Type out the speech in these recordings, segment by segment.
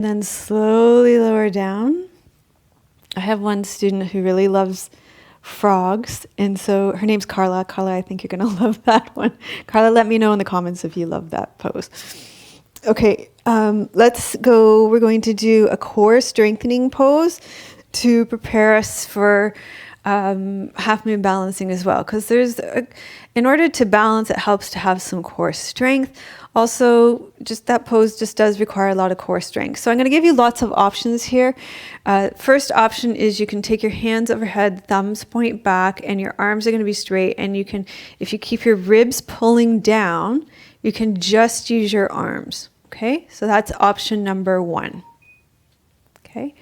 And then slowly lower down. I have one student who really loves frogs, and so her name's Carla. Carla, I think you're going to love that one. Carla, let me know in the comments if you love that pose. Okay, let's go. We're going to do a core strengthening pose to prepare us for half moon balancing as well, because in order to balance, it helps to have some core strength. Also, just that pose just does require a lot of core strength. So I'm going to give you lots of options here. First option is you can take your hands overhead, thumbs point back, and your arms are going to be straight. And you can, if you keep your ribs pulling down, you can just use your arms. Okay, so that's option number one. Okay.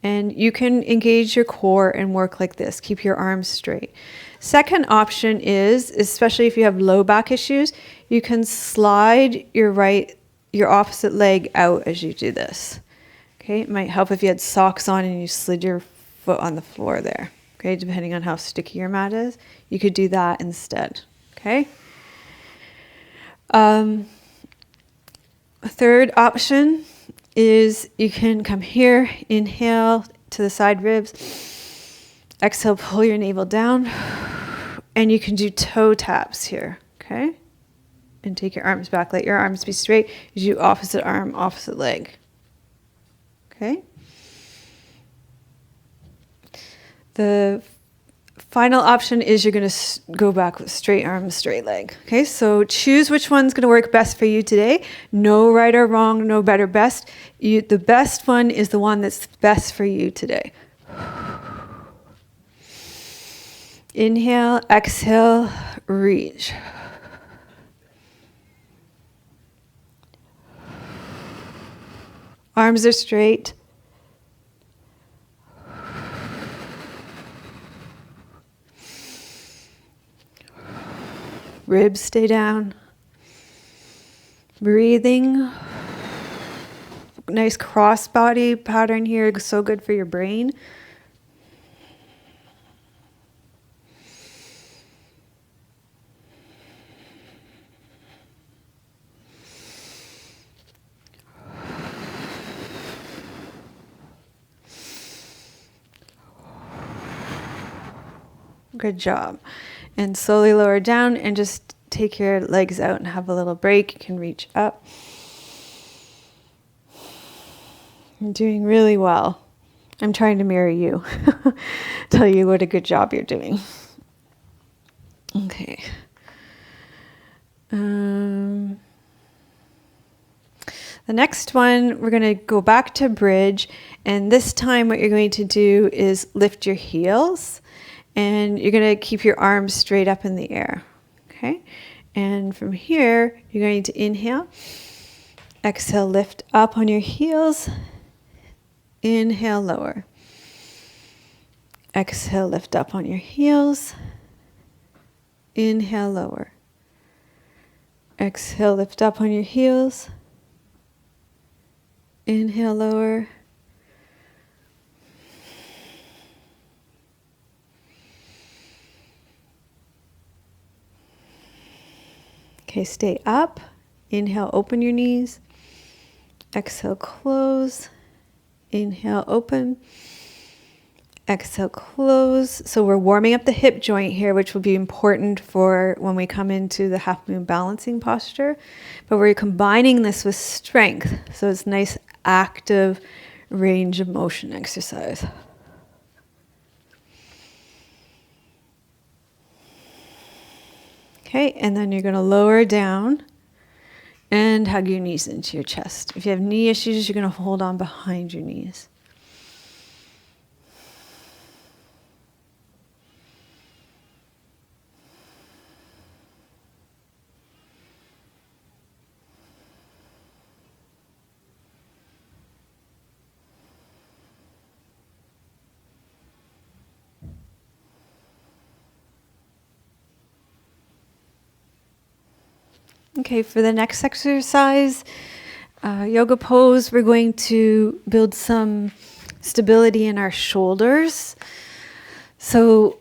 And you can engage your core and work like this. Keep your arms straight. Second option is, especially if you have low back issues, you can slide your opposite leg out as you do this. Okay, it might help if you had socks on and you slid your foot on the floor there. Okay, depending on how sticky your mat is, you could do that instead. Okay. A third option is you can come here, inhale to the side ribs, exhale, pull your navel down, and you can do toe taps here, okay? And take your arms back, let your arms be straight. You do opposite arm, opposite leg, okay? The final option is you're going to go back with straight arm, straight leg. Okay, so choose which one's going to work best for you today. No right or wrong, no better, best. The best one is the one that's best for you today. Inhale, exhale, reach. Arms are straight. Ribs stay down. Breathing. Nice crossbody pattern here, so good for your brain. Good job. And slowly lower down and just take your legs out and have a little break. You can reach up. You're doing really well. I'm trying to mirror you. Tell you what a good job you're doing. Okay. The next one, we're going to go back to bridge. And this time what you're going to do is lift your heels. And you're going to keep your arms straight up in the air. Okay? And from here, you're going to inhale. Exhale, lift up on your heels. Inhale, lower. Exhale, lift up on your heels. Inhale, lower. Exhale, lift up on your heels. Inhale, lower. Okay, stay up. Inhale, open your knees. Exhale, close. Inhale, open. Exhale, close. So we're warming up the hip joint here, which will be important for when we come into the half moon balancing posture. But we're combining this with strength. So it's nice, active range of motion exercise. Okay, and then you're going to lower down and hug your knees into your chest. If you have knee issues, you're going to hold on behind your knees. Okay, for the next exercise, yoga pose, we're going to build some stability in our shoulders. So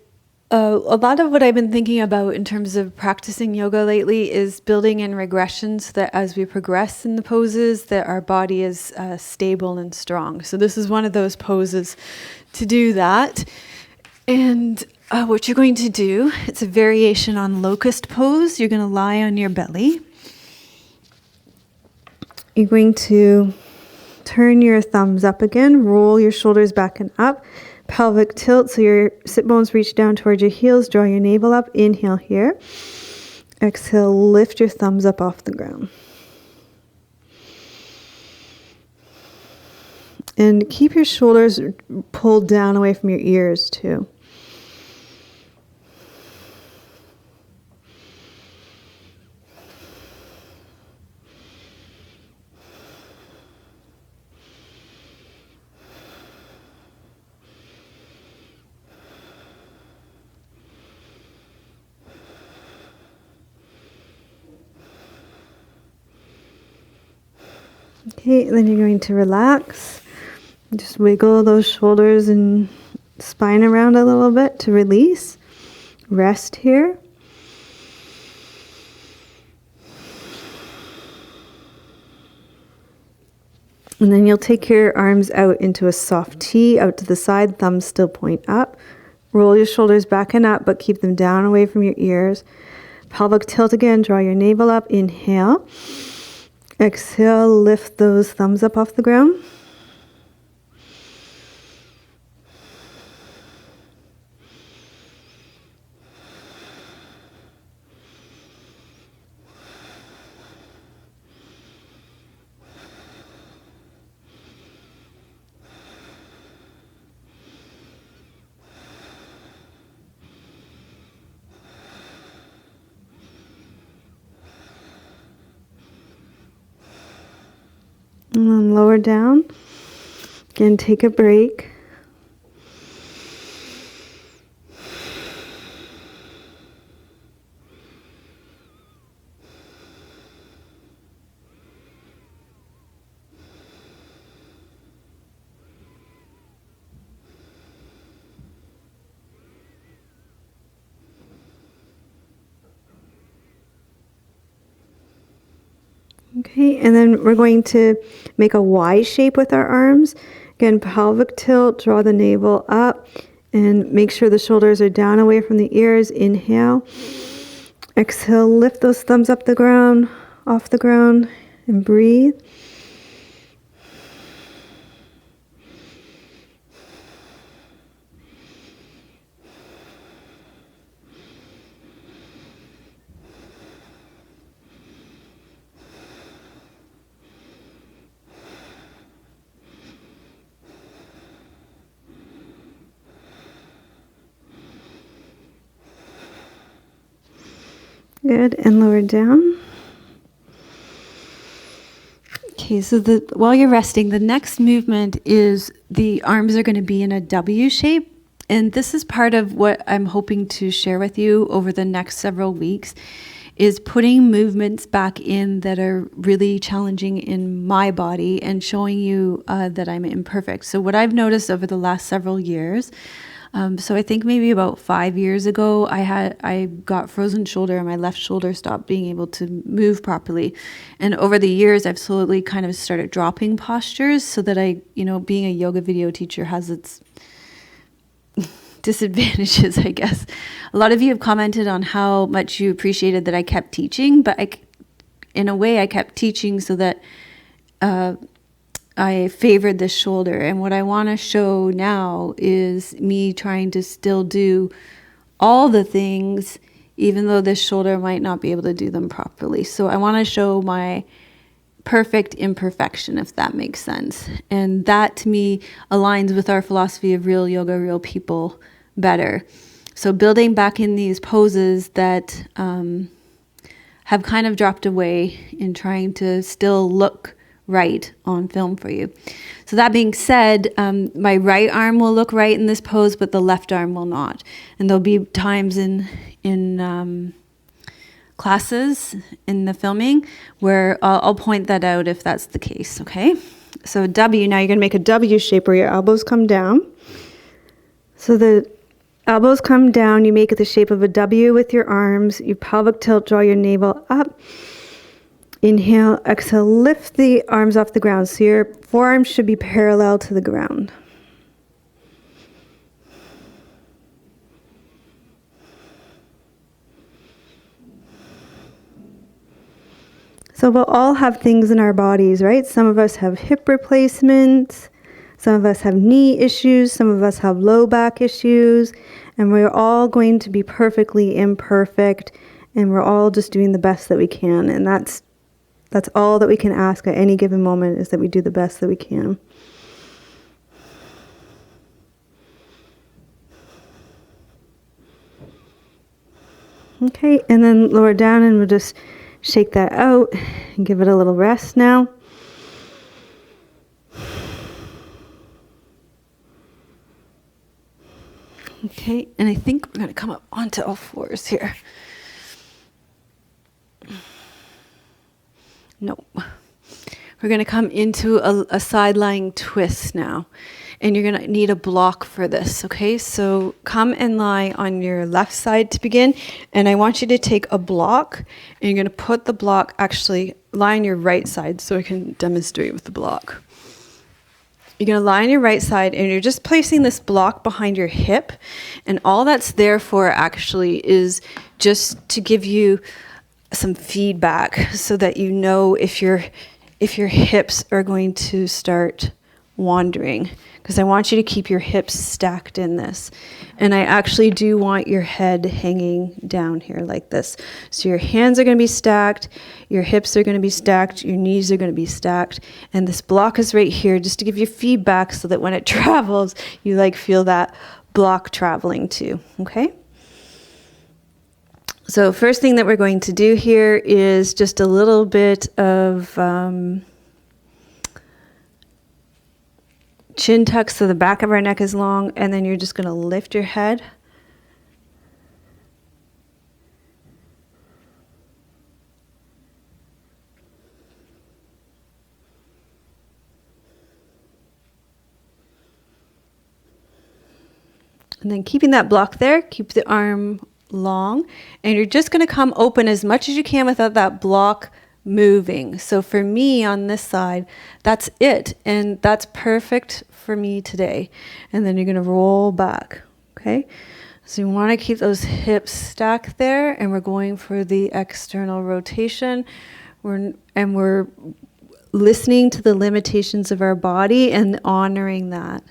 A lot of what I've been thinking about in terms of practicing yoga lately is building in regressions so that as we progress in the poses, that our body is stable and strong. So this is one of those poses to do that. And what you're going to do, it's a variation on locust pose. You're going to lie on your belly. You're going to turn your thumbs up again, roll your shoulders back and up. Pelvic tilt, so your sit bones reach down towards your heels. Draw your navel up. Inhale here. Exhale, lift your thumbs up off the ground. And keep your shoulders pulled down away from your ears too. Okay, then you're going to relax. Just wiggle those shoulders and spine around a little bit to release. Rest here. And then you'll take your arms out into a soft T, out to the side, thumbs still point up. Roll your shoulders back and up, but keep them down away from your ears. Pelvic tilt again, draw your navel up, inhale. Exhale, lift those thumbs up off the ground. And then lower down. Again, take a break. Okay, and then we're going to make a Y shape with our arms. Again, pelvic tilt, draw the navel up, and make sure the shoulders are down away from the ears. Inhale. Exhale, lift those thumbs up the ground, off the ground, and breathe. Good, and lower down. Okay, so while you're resting, the next movement is the arms are going to be in a W shape. And this is part of what I'm hoping to share with you over the next several weeks, is putting movements back in that are really challenging in my body and showing you that I'm imperfect. So what I've noticed over the last several years, so I think maybe about 5 years ago, I got frozen shoulder and my left shoulder stopped being able to move properly. And over the years, I've slowly kind of started dropping postures so that being a yoga video teacher has its disadvantages, I guess. A lot of you have commented on how much you appreciated that I kept teaching, but in a way I kept teaching so that I favored this shoulder. And what I want to show now is me trying to still do all the things, even though this shoulder might not be able to do them properly. So I want to show my perfect imperfection, if that makes sense. And that to me aligns with our philosophy of real yoga, real people better. So building back in these poses that have kind of dropped away in trying to still look right on film for you. So that being said, my right arm will look right in this pose, but the left arm will not. And there'll be times in classes in the filming where I'll point that out if that's the case, okay? So W, now you're going to make a W shape where your elbows come down. So the Elbows come down. You make it the shape of a W with your arms. You pelvic tilt, draw your navel up. Inhale, exhale, lift the arms off the ground. So your forearms should be parallel to the ground. So we'll all have things in our bodies, right? Some of us have hip replacements. Some of us have knee issues. Some of us have low back issues. And we're all going to be perfectly imperfect. And we're all just doing the best that we can. And that's all that we can ask at any given moment, is that we do the best that we can. Okay, and then lower down, and we'll just shake that out and give it a little rest now. Okay, and I think we're going to come up onto all fours here. No. We're going to come into a side-lying twist now. And you're going to need a block for this, okay? So come and lie on your left side to begin. And I want you to take a block, and you're going to put the block, actually lie on your right side so I can demonstrate with the block. You're going to lie on your right side, and you're just placing this block behind your hip. And all that's there for actually is just to give you some feedback so that you know if your hips are going to start wandering, because I want you to keep your hips stacked in this. And I actually do want your head hanging down here like this. So your hands are going to be stacked, your hips are going to be stacked, your knees are going to be stacked, and this block is right here just to give you feedback so that when it travels, you feel that block traveling too, okay? So first thing that we're going to do here is just a little bit of chin tuck so the back of our neck is long, and then you're just going to lift your head. And then keeping that block there, keep the arm long, and you're just going to come open as much as you can without that block moving. So for me on this side, that's it, and that's perfect for me today. And then you're going to roll back, okay? So you want to keep those hips stacked there, and we're going for the external rotation. We're listening to the limitations of our body and honoring that.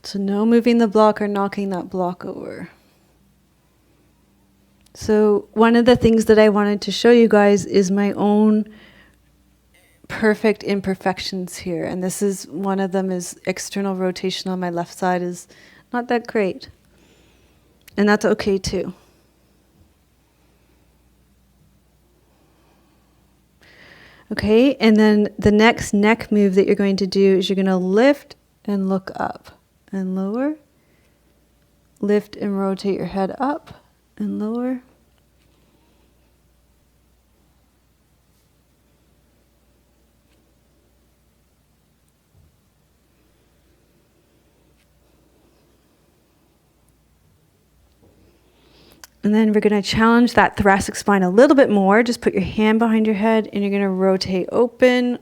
So no moving the block or knocking that block over. So one of the things that I wanted to show you guys is my own perfect imperfections here. And this is one of them, is external rotation on my left side is not that great. And that's okay too. Okay, and then the next neck move that you're going to do is you're going to lift and look up. And lower, lift and rotate your head up and lower. And then we're going to challenge that thoracic spine a little bit more. Just put your hand behind your head and you're going to rotate open.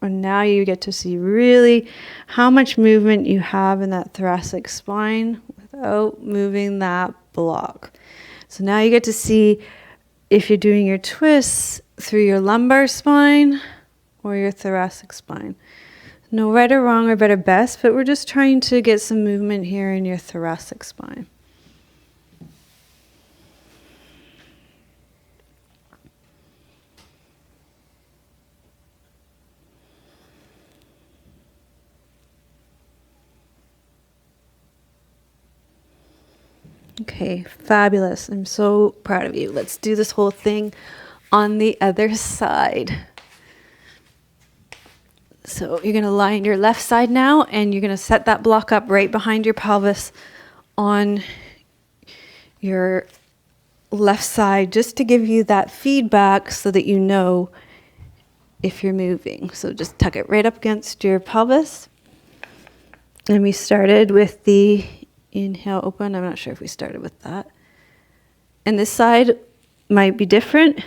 And now you get to see really how much movement you have in that thoracic spine without moving that block. So now you get to see if you're doing your twists through your lumbar spine or your thoracic spine. No right or wrong or better best, but we're just trying to get some movement here in your thoracic spine. Okay, fabulous. I'm so proud of you. Let's do this whole thing on the other side. So you're going to lie on your left side now, and you're going to set that block up right behind your pelvis on your left side, just to give you that feedback so that you know if you're moving. So just tuck it right up against your pelvis. And we started with the inhale open. I'm not sure if we started with that. And this side might be different.